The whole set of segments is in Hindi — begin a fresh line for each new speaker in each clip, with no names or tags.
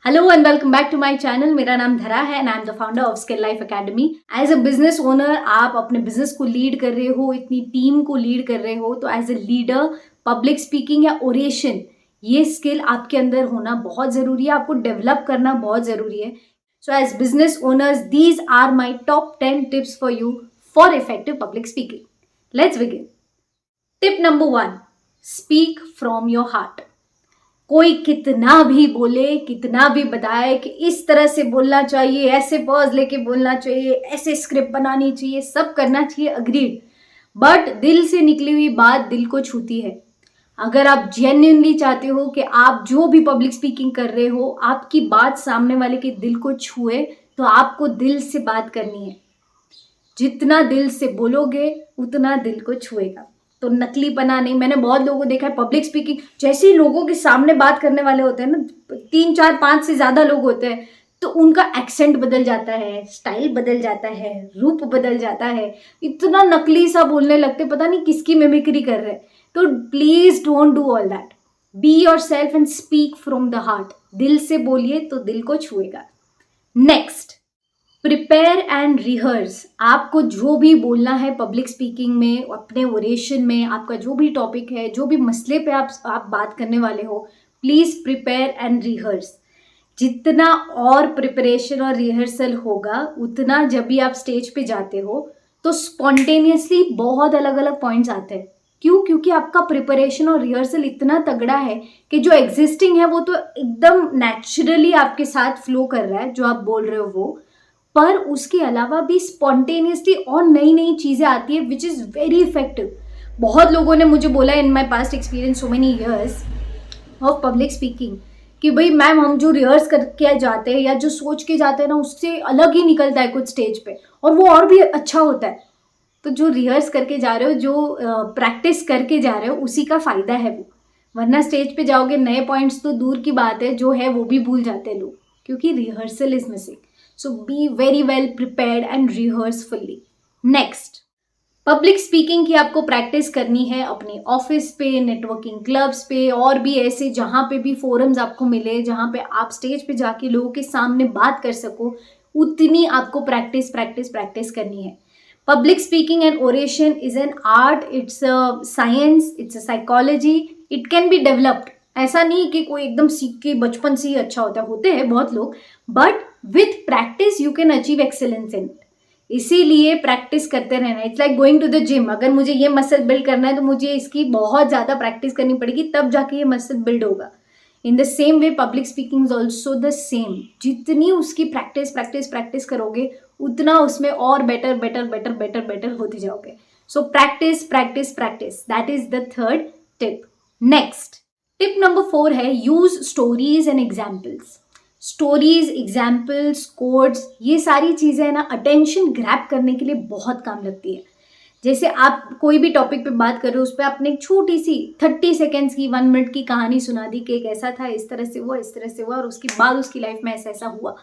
Hello and welcome back to my channel. मेरा नाम धरा है and I am the founder of skill life academy. As a business owner आप अपने बिजनेस को लीड कर रहे हो, इतनी टीम को लीड कर रहे हो, तो as a leader public speaking या ओरेशन ये स्किल आपके अंदर होना बहुत ज़रूरी है, आपको डेवलप करना बहुत ज़रूरी है। So as business owners these are my top 10 tips for you for effective public speaking. Let's begin. Tip number 1, speak from your heart. कोई कितना भी बोले, कितना भी बताए कि इस तरह से बोलना चाहिए, ऐसे पॉज लेके बोलना चाहिए, ऐसे स्क्रिप्ट बनानी चाहिए, सब करना चाहिए, अग्रीड। बट दिल से निकली हुई बात दिल को छूती है। अगर आप जेन्युइनली चाहते हो कि आप जो भी पब्लिक स्पीकिंग कर रहे हो आपकी बात सामने वाले के दिल को छुए, तो आपको दिल से बात करनी है। जितना दिल से बोलोगे उतना दिल को छुएगा। तो नकली बना नहीं। मैंने बहुत लोगों को देखा है पब्लिक स्पीकिंग, जैसे ही लोगों के सामने बात करने वाले होते हैं ना, 3 4 5 से ज्यादा लोग होते हैं, तो उनका एक्सेंट बदल जाता है, स्टाइल बदल जाता है, रूप बदल जाता है, इतना नकली सा बोलने लगते, पता नहीं किसकी मिमिक्री कर रहे हैं। तो please don't do all that. Be your self and speak from the heart. दिल से बोलिए तो दिल को छुएगा। Next, prepare and rehearse. आपको जो भी बोलना है पब्लिक स्पीकिंग में, अपने ओरेशन में, आपका जो भी टॉपिक है, जो भी मसले पे आप बात करने वाले हो, प्लीज प्रिपेयर एंड रिहर्स। जितना और प्रिपरेशन और रिहर्सल होगा उतना जब भी आप स्टेज पे जाते हो तो स्पॉन्टेनियसली बहुत अलग अलग पॉइंट्स आते हैं। क्यों? क्योंकि आपका प्रिपरेशन और रिहर्सल इतना तगड़ा है कि जो एग्जिस्टिंग है वो तो एकदम नेचुरली आपके साथ फ्लो कर रहा है, जो आप बोल रहे हो वो, पर उसके अलावा भी स्पॉन्टेनियसली और नई नई चीज़ें आती है विच इज़ वेरी इफेक्टिव। बहुत लोगों ने मुझे बोला in my past experience so many years of public speaking कि भाई मैम हम जो रिहर्स करके जाते हैं या जो सोच के जाते हैं ना उससे अलग ही निकलता है कुछ स्टेज पे, और वो और भी अच्छा होता है। तो जो रिहर्स करके जा रहे हो, जो प्रैक्टिस करके जा रहे हो, उसी का फ़ायदा है वो। वरना स्टेज पे जाओगे, नए पॉइंट्स तो दूर की बात है, जो है वो भी भूल जाते हैं लोग, क्योंकि rehearsal is missing. So be very well prepared and rehearse fully. Next, public speaking की आपको प्रैक्टिस करनी है अपने ऑफिस पे, नेटवर्किंग क्लब्स पे, और भी ऐसे जहाँ पे भी फोरम्स आपको मिले, जहाँ पे आप स्टेज पे जाके लोगों के सामने बात कर सको, उतनी आपको प्रैक्टिस प्रैक्टिस प्रैक्टिस करनी है। Public speaking and oration is an art, it's a science, it's a psychology, it can be developed. ऐसा नहीं कि कोई एकदम सीख के बचपन से ही अच्छा होता है, होते हैं बहुत लोग, but with practice you can achieve excellence in. इसीलिए प्रैक्टिस करते रहना। It's like going to the gym. अगर मुझे ये मसल बिल्ड करना है तो मुझे इसकी बहुत ज़्यादा प्रैक्टिस करनी पड़ेगी, तब जाके ये मसल बिल्ड होगा। In the same way public speaking is also the same. जितनी उसकी प्रैक्टिस प्रैक्टिस प्रैक्टिस करोगे उतना उसमें और better better better better better होते जाओगे। So practice practice practice, that is the third tip. Next, tip number 4 है use stories and examples. Stories, examples, codes, ये सारी चीज़ें ना अटेंशन ग्रैब करने के लिए बहुत काम लगती है। जैसे आप कोई भी टॉपिक पे बात कर रहे हो, उस पर आपने एक छोटी सी 30 सेकेंड्स की, 1 मिनट की कहानी सुना दी कि एक ऐसा था, इस तरह से हुआ, इस तरह से हुआ, और उसके बाद उसकी लाइफ में ऐसा ऐसा हुआ।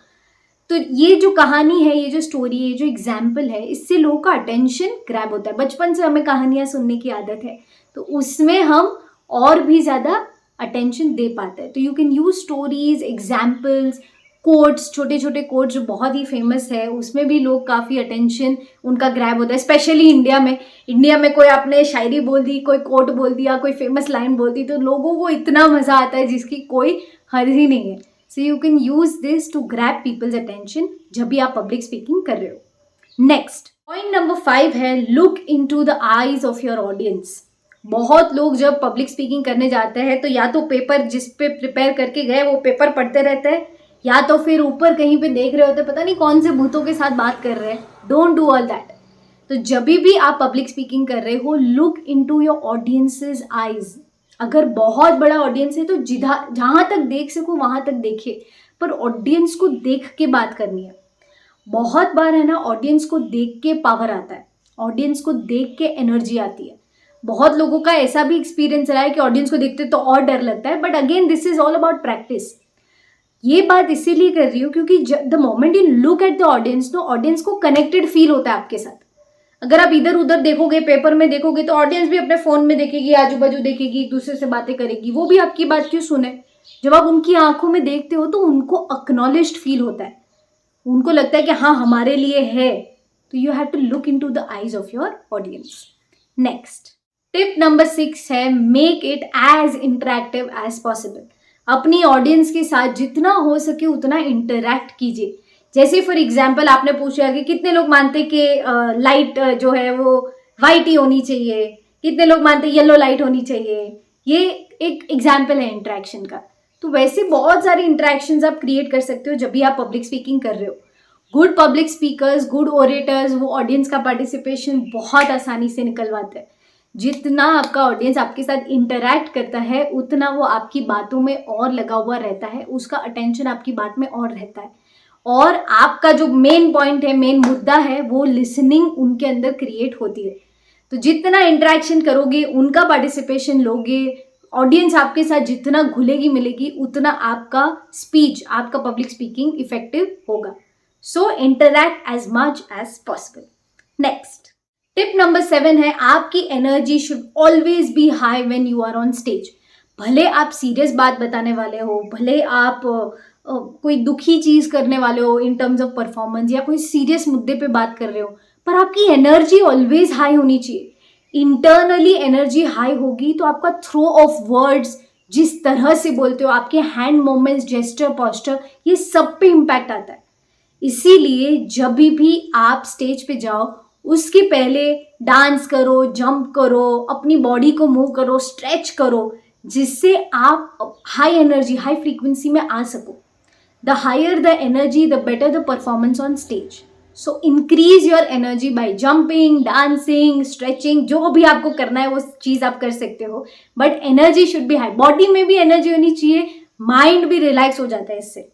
तो ये जो कहानी है, ये जो स्टोरी है, ये जो एग्जाम्पल है, इससे लोगों का अटेंशन ग्रैब होता है। बचपन से हमें कहानियाँ सुनने की आदत है, तो उसमें हम और भी ज़्यादा अटेंशन दे पाते हैं। तो you can use stories, examples, quotes, छोटे छोटे कोट्स जो बहुत ही फेमस है, उसमें भी लोग काफ़ी अटेंशन उनका ग्रैब होता है। स्पेशली इंडिया में कोई आपने शायरी बोल दी, कोई कोट बोल दिया, कोई फेमस लाइन बोल दी, तो लोगों को इतना मज़ा आता है जिसकी कोई हद ही नहीं है। So you can use this to grab people's attention जब भी आप पब्लिक स्पीकिंग कर रहे हो। नेक्स्ट, पॉइंट नंबर 5 है look into the eyes of your audience. बहुत लोग जब पब्लिक स्पीकिंग करने जाते हैं तो या तो पेपर जिस पे प्रिपेयर करके गए वो पेपर पढ़ते रहते हैं, या तो फिर ऊपर कहीं पे देख रहे होते हैं, पता नहीं कौन से भूतों के साथ बात कर रहे हैं। Don't do all that. तो जब भी आप पब्लिक स्पीकिंग कर रहे हो, look into your audience's eyes. अगर बहुत बड़ा ऑडियंस है तो जहाँ तक देख सको वहां तक देखिए, पर ऑडियंस को देख के बात करनी है। बहुत बार है ना, ऑडियंस को देख के पावर आता है, ऑडियंस को देख के एनर्जी आती है। बहुत लोगों का ऐसा भी एक्सपीरियंस रहा है कि ऑडियंस को देखते तो और डर लगता है, but again this is all about practice. ये बात इसीलिए कर रही हूँ क्योंकि the moment you look at the audience, तो ऑडियंस को कनेक्टेड फील होता है आपके साथ। अगर आप इधर उधर देखोगे, पेपर में देखोगे, तो ऑडियंस भी अपने फोन में देखेगी, आजू बाजू देखेगी, एक दूसरे से बातें करेगी, वो भी आपकी बात क्यों सुने। जब आप उनकी आंखों में देखते हो तो उनको अक्नॉलेज्ड फील होता है, उनको लगता है कि हाँ हमारे लिए है। तो you have to look into the eyes of your audience. Next tip number 6 है make it as interactive as possible. अपनी ऑडियंस के साथ जितना हो सके उतना इंटरैक्ट कीजिए। जैसे फॉर एग्जाम्पल आपने पूछा कि कितने लोग मानते कि लाइट जो है वो वाइट ही होनी चाहिए, कितने लोग मानते येलो लाइट होनी चाहिए। ये एक एग्जाम्पल है इंटरेक्शन का। तो वैसे बहुत सारे इंटरेक्शंस आप क्रिएट कर सकते हो जब भी आप पब्लिक स्पीकिंग कर रहे हो। Good public speakers, good orators वो ऑडियंस का पार्टिसिपेशन बहुत आसानी से निकलवाते हैं। जितना आपका ऑडियंस आपके साथ इंटरैक्ट करता है उतना वो आपकी बातों में और लगा हुआ रहता है, उसका अटेंशन आपकी बात में और रहता है, और आपका जो मेन पॉइंट है, मेन मुद्दा है, वो लिसनिंग उनके अंदर क्रिएट होती है। तो जितना इंटरेक्शन करोगे, उनका पार्टिसिपेशन लोगे, ऑडियंस आपके साथ जितना घुलेगी मिलेगी, उतना आपका स्पीच, आपका पब्लिक स्पीकिंग इफेक्टिव होगा। So interact as much as possible. Next tip number 7 है आपकी energy should always be high when you are on stage. भले आप सीरियस बात बताने वाले हो, भले आप कोई दुखी चीज करने वाले हो इन टर्म्स ऑफ परफॉर्मेंस, या कोई सीरियस मुद्दे पे बात कर रहे हो, पर आपकी एनर्जी ऑलवेज हाई होनी चाहिए। इंटरनली एनर्जी हाई होगी तो आपका थ्रो ऑफ वर्ड्स, जिस तरह से बोलते हो, आपके हैंड मूवमेंट्स, जेस्चर, पोस्चर, ये सब पे इम्पैक्ट आता है। इसीलिए जब भी आप स्टेज पे जाओ उसके पहले डांस करो, जंप करो, अपनी बॉडी को मूव करो, स्ट्रेच करो, जिससे आप हाई एनर्जी, हाई फ्रीक्वेंसी में आ सको। The higher the energy the better the performance on stage. So increase your energy by jumping, dancing, stretching, जो भी आपको करना है वो चीज़ आप कर सकते हो, but energy should be high. Body में भी एनर्जी होनी चाहिए, माइंड भी रिलैक्स हो जाता है इससे।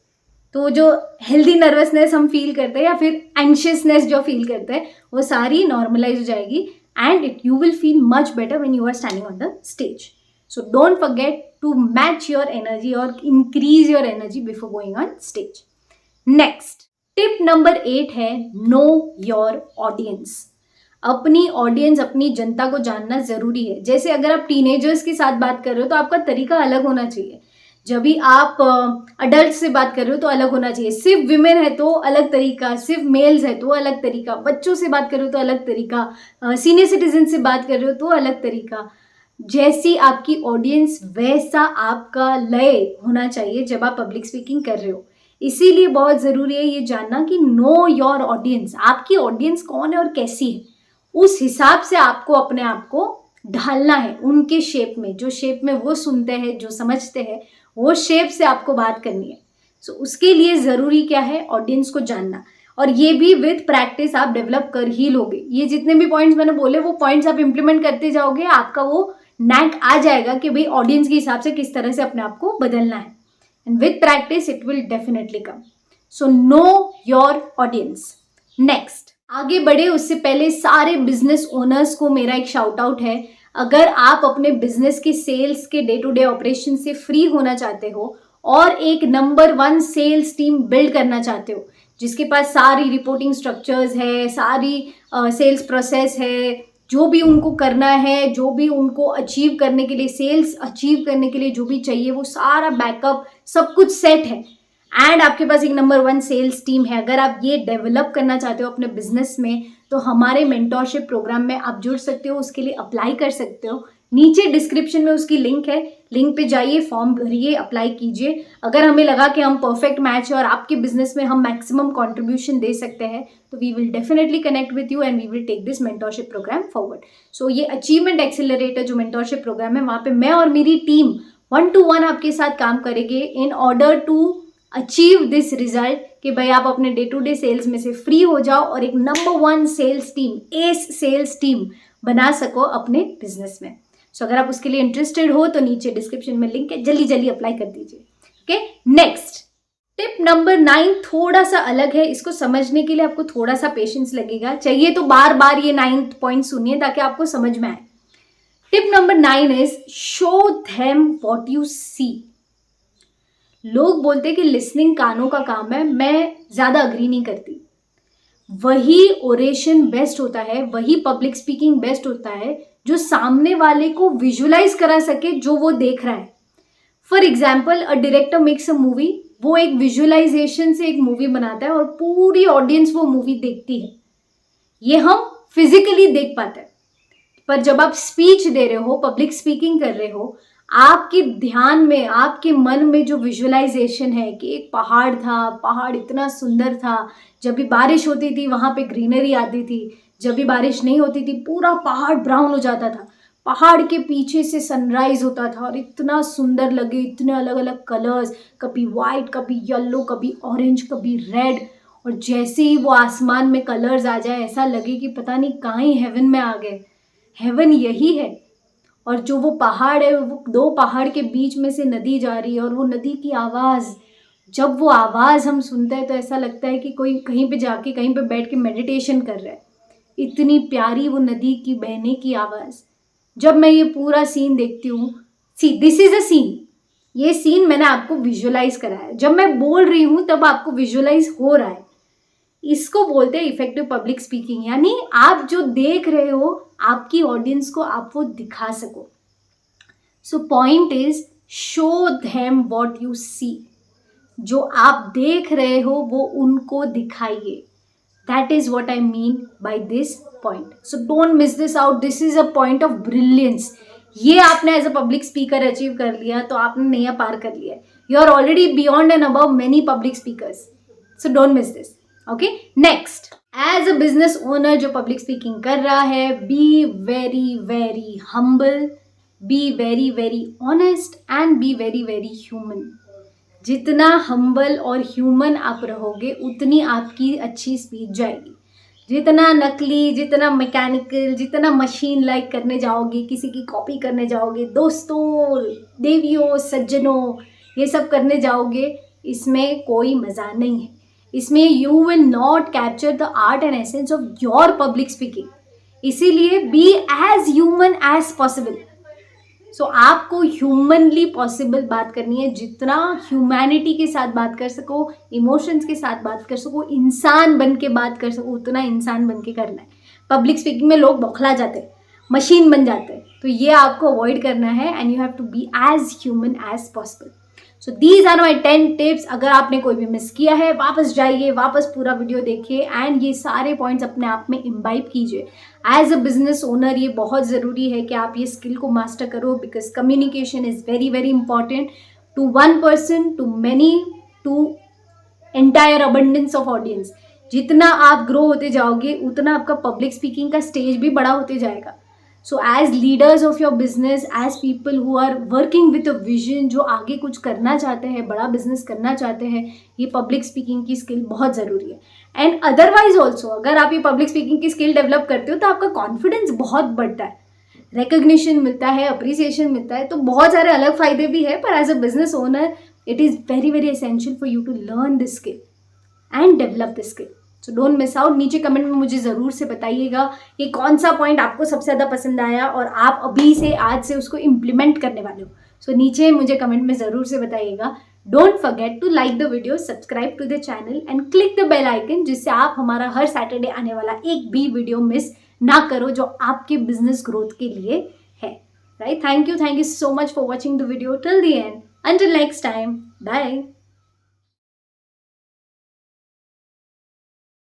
तो जो हेल्दी नर्वसनेस हम फील करते हैं या फिर एंशियसनेस जो फील करते हैं वो सारी नॉर्मलाइज हो जाएगी, and it you will feel much better when you are standing on the stage. So don't forget to match your energy और increase your energy before going on stage. Next tip number 8 है नो योर ऑडियंस। अपनी ऑडियंस, अपनी जनता को जानना जरूरी है। जैसे अगर आप टीनेजर्स के साथ बात कर रहे हो तो आपका तरीका अलग होना चाहिए, जब भी आप अडल्ट से बात कर रहे हो तो अलग होना चाहिए। सिर्फ विमेन है तो अलग तरीका, सिर्फ मेल्स है तो अलग तरीका, बच्चों से बात कर रहे हो तो अलग तरीका, सीनियर सिटीजन से बात कर रहे हो तो अलग तरीका। जैसी आपकी ऑडियंस वैसा आपका लय होना चाहिए जब आप पब्लिक स्पीकिंग कर रहे हो। इसीलिए बहुत ज़रूरी है ये जानना कि नो योर ऑडियंस, आपकी ऑडियंस कौन है और कैसी है। उस हिसाब से आपको अपने आप को ढालना है उनके शेप में, जो शेप में वो सुनते हैं, जो समझते हैं, वो शेप से आपको बात करनी है। सो उसके लिए ज़रूरी क्या है, ऑडियंस को जानना, और ये भी विद प्रैक्टिस आप डेवलप कर ही लोगे। ये जितने भी पॉइंट्स मैंने बोले वो पॉइंट्स आप इंप्लीमेंट करते जाओगे, आपका वो नैक आ जाएगा कि भाई ऑडियंस के हिसाब से किस तरह से अपने आप को बदलना है, and with practice it will definitely come. So no your audience. Next आगे बढ़े उससे पहले सारे बिजनेस ओनर्स को मेरा एक शाउट आउट है। अगर आप अपने बिजनेस के सेल्स के डे टू डे ऑपरेशन से फ्री होना चाहते हो और एक नंबर 1 सेल्स टीम बिल्ड करना चाहते हो, जिसके पास सारी रिपोर्टिंग स्ट्रक्चर्स है, सारी सेल्स प्रोसेस है, जो भी उनको करना है, जो भी उनको अचीव करने के लिए, सेल्स अचीव करने के लिए जो भी चाहिए, वो सारा बैकअप सब कुछ सेट है, एंड आपके पास एक नंबर 1 सेल्स टीम है। अगर आप ये डेवलप करना चाहते हो अपने बिजनेस में तो हमारे मेंटोरशिप प्रोग्राम में आप जुड़ सकते हो, उसके लिए अप्लाई कर सकते हो। नीचे डिस्क्रिप्शन में उसकी लिंक है, लिंक पे जाइए, फॉर्म भरिए, अप्लाई कीजिए। अगर हमें लगा कि हम परफेक्ट मैच है और आपके बिजनेस में हम मैक्सिमम कंट्रीब्यूशन दे सकते हैं तो we will definitely connect with you and we will take this mentorship programme forward. So ये अचीवमेंट एक्सेलरेटर जो मेंटोरशिप प्रोग्राम है, वहाँ पे मैं और मेरी टीम 1-to-1 आपके साथ काम करेंगे in order to achieve this result कि भाई आप अपने डे टू डे सेल्स में से फ्री हो जाओ और एक number 1 sales team, as sales team बना सको अपने बिजनेस में। सो अगर आप उसके लिए इंटरेस्टेड हो तो नीचे डिस्क्रिप्शन में लिंक है, जल्दी जल्दी अप्लाई कर दीजिए। ओके, नेक्स्ट टिप नंबर 9 थोड़ा सा अलग है। इसको समझने के लिए आपको थोड़ा सा पेशेंस लगेगा, चाहिए तो बार बार ये 9th पॉइंट सुनिए ताकि आपको समझ में आए। Tip number 9 is show them what you see. लोग बोलते हैं कि लिसनिंग कानों का काम है, मैं ज़्यादा अग्री नहीं करती। वही ओरेशन बेस्ट होता है, वही पब्लिक स्पीकिंग बेस्ट होता है जो सामने वाले को विजुलाइज करा सके जो वो देख रहा है। For example a director makes a movie, वो एक विजुअलाइजेशन से एक मूवी बनाता है और पूरी ऑडियंस वो मूवी देखती है, ये हम फिजिकली देख पाते हैं। पर जब आप स्पीच दे रहे हो, पब्लिक स्पीकिंग कर रहे हो, आपके ध्यान में, आपके मन में जो विजुअलाइजेशन है कि एक पहाड़ था, पहाड़ इतना सुंदर था, जब भी बारिश होती थी वहाँ पे ग्रीनरी आती थी, जब भी बारिश नहीं होती थी पूरा पहाड़ ब्राउन हो जाता था, पहाड़ के पीछे से सनराइज होता था और इतना सुंदर लगे, इतने अलग अलग कलर्स, कभी वाइट, कभी येलो, कभी ऑरेंज, कभी रेड, और जैसे ही वो आसमान में कलर्स आ जाए ऐसा लगे कि पता नहीं कहाँ ही हेवन में आ गए। हेवन यही है। और जो वो पहाड़ है, वो दो पहाड़ के बीच में से नदी जा रही है और वो नदी की आवाज़, जब वो आवाज़ हम सुनते हैं तो ऐसा लगता है कि कोई कहीं पे जाके कहीं पे बैठ के मेडिटेशन कर रहा है, इतनी प्यारी वो नदी की बहने की आवाज़। जब मैं ये पूरा सीन देखती हूँ, see this is a scene, ये सीन मैंने आपको विजुअलाइज कराया है, जब मैं बोल रही हूँ तब आपको विजुअलाइज हो रहा है। इसको बोलते हैं इफेक्टिव पब्लिक स्पीकिंग, यानी आप जो देख रहे हो आपकी ऑडियंस को आप वो दिखा सको। So point is show them what you see, जो आप देख रहे हो वो उनको दिखाइए। That is what I mean by this point. So don't miss this out, this is a point of brilliance. ये आपने as a public speaker achieve कर लिया तो आपने नया पार कर लिया, you are already beyond and above many public speakers. So don't miss this. Okay, next, as a business owner जो पब्लिक स्पीकिंग कर रहा है, be very very humble, be very very honest and be very very human. जितना हम्बल और ह्यूमन आप रहोगे उतनी आपकी अच्छी स्पीच जाएगी। जितना नकली, जितना मैकेनिकल, जितना मशीन लाइक करने जाओगे, किसी की कॉपी करने जाओगे, दोस्तों, देवियों, सज्जनों, ये सब करने जाओगे, इसमें कोई मज़ा नहीं है। इसमें you will not capture the art and essence of your public speaking. इसीलिए be as human as possible. So आपको ह्यूमनली पॉसिबल बात करनी है, जितना ह्यूमैनिटी के साथ बात कर सको, इमोशंस के साथ बात कर सको, इंसान बन के बात कर सको, उतना इंसान बन के करना है। पब्लिक स्पीकिंग में लोग बौखला जाते हैं, मशीन बन जाते हैं, तो ये आपको अवॉइड करना है and you have to be as human as possible. So these are my 10 tips. अगर आपने कोई भी मिस किया है वापस जाइए, वापस पूरा वीडियो देखिए एंड ये सारे पॉइंट्स अपने आप में इम्बाइब कीजिए। एज अ बिजनेस ओनर ये बहुत ज़रूरी है कि आप ये स्किल को मास्टर करो, because communication is very very important to one person, to many, to entire abundance of audience. जितना आप ग्रो होते जाओगे उतना आपका पब्लिक स्पीकिंग का स्टेज भी बड़ा होते जाएगा। So as leaders of your business, as people who are working with a vision, जो आगे कुछ करना चाहते हैं, बड़ा बिजनेस करना चाहते हैं, ये पब्लिक स्पीकिंग की स्किल बहुत ज़रूरी है। एंड अदरवाइज ऑल्सो, अगर आप ये पब्लिक स्पीकिंग की स्किल डेवलप करते हो तो आपका कॉन्फिडेंस बहुत बढ़ता है, रिकग्निशन मिलता है, अप्रिसिएशन मिलता है, तो बहुत सारे अलग फायदे भी है। पर as a business owner it is very very essential for you to learn this skill and develop this skill. So don't miss out. नीचे कमेंट में मुझे ज़रूर से बताइएगा कि कौन सा पॉइंट आपको सबसे ज़्यादा पसंद आया और आप अभी से, आज से उसको इम्प्लीमेंट करने वाले हो। सो नीचे मुझे कमेंट में ज़रूर से बताइएगा। Don't forget to like the video, subscribe to the channel and click the bell icon, जिससे आप हमारा हर सैटरडे आने वाला एक भी वीडियो मिस ना करो जो आपके बिजनेस ग्रोथ के लिए है। Right, thank you so much for watching the video till the end. Until next time, bye.